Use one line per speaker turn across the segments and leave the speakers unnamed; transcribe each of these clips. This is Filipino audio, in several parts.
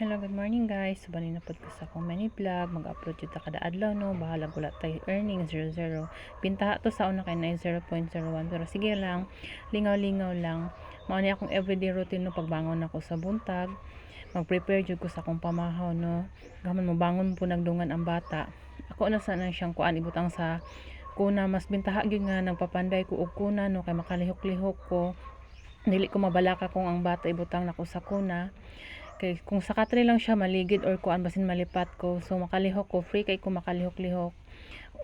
Hello, good morning guys. Bali na pod ko sa akong mini vlog. Mag-upload jud ta kada adlaw no. Bahala gula tay earning 00. Pintaha to sa una kay na 0.01 pero sige lang. Lingaw-lingaw lang. Mao ni akong everyday routine no pagbangon ako sa buntag. Mag-prepare jud ko sa akong pamahaw no. Gaman mo bangon po nagdungan ang bata. Ako na sana siyang kuan ibutang sa kuna, mas bintaha gyud nga nagpapanday ko og kuna no kay makalihok-lihok ko. Dili ko mabalaka kung ang bata ibutang nako sa kuna. Kay kung sa katre lang siya maligid or kuan basin malipat ko, so makalihok ko, free kay ko makalihok-lihok.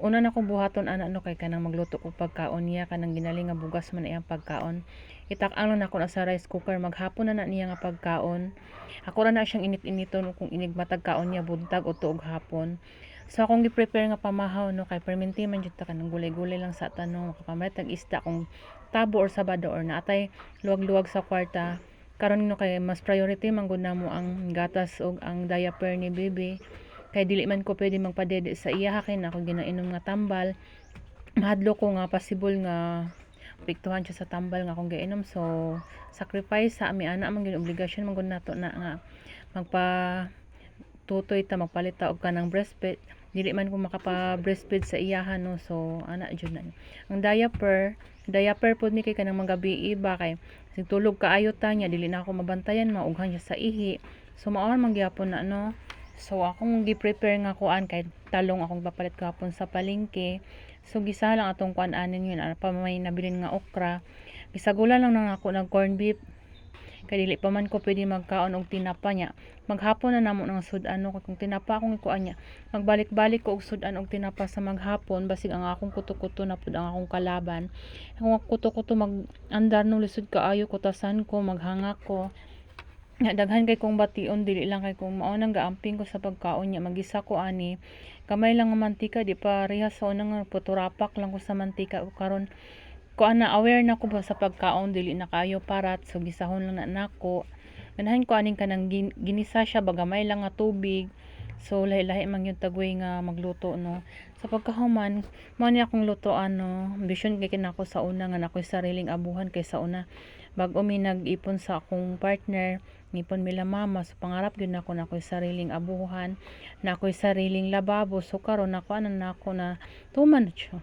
Una na kong buhaton ana no kay kanang magluto og pagkaon niya, kanang ginaling nga bugas man iyang pagkaon. Itak-ang lang nako na sa rice cooker, maghapon na niya nga pagkaon. Ako ra na siyang init-initon kung inigmatag kaon niya buntag o tuog hapon. So akong gi-prepare nga pamahaw no kay perminti man jud ta kanang gulay-gulay lang sa tanong, makapamalit tag isda kung tabo or sabado or naatay luwag-luwag sa kwarta. Karon no kay mas priority man gud namo ang gatas ug ang diaper ni baby, kay dili man ko pwede magpadede sa iya kay ako ginainom nga tambal. Mahadlo ko nga possible nga piktuhan siya sa tambal nga akong giinom, so sacrifice sa ami ana man gyud obligasyon man gud nato na nga magpa tutoy ta magpalit ta og kanang breastfeed. Dili man ko makapa breastfeed sa iyahan no, so ana jud na ang diaper pod ni kay kanang mga gabi iba kay tulog kaayo ta niya, dili na ako mabantayan maughan siya sa ihi, so maon man gyapon na no. So akong gi-prepare nga kuan kay talong akong papalit gapon sa palengke, so gisa lang atong kuan anin yun pa may nabilin nga okra, gisagulan lang nang ako ng corn beef kay dili pa man ko pwede magkaon og tinapa niya. Maghapon na namo ng sudan no, kung tinapa akong ikuan niya magbalik-balik ko og sudan og tinapa sa maghapon basig ang akong kuto-kuto na pud ang akong kalaban. Kung kuto-kuto mag andar no lisod kaayo kutasan ko maghanga ko nga daghan kay kong bation, dili lang kay kung mao nang gaamping ko sa pagkaon niya. Magisa ko ani kamay lang nga mantika, di pa rehas sa unang puturapak lang ko sa mantika o karon ko ana aware na ko ba sa pagkaon dili na kayo parat, so gisahon lang na nako. Ganahan ko aning kanang ginisa siya bagamay lang nga tubig, so lahi-lahi man yung tagway nga magluto no. Sa pagkahuman mao ni akong lutoan no, ambisyon kay kinako sa una nga nakoy sariling abuhan kay sa una bag-o mi nag-ipon sa akong partner, ngipon mila mama, so pangarap gyud nako na ako'y sariling abuhan, na ako'y sariling lababo, so karon nako ana na ako na tuman na siya.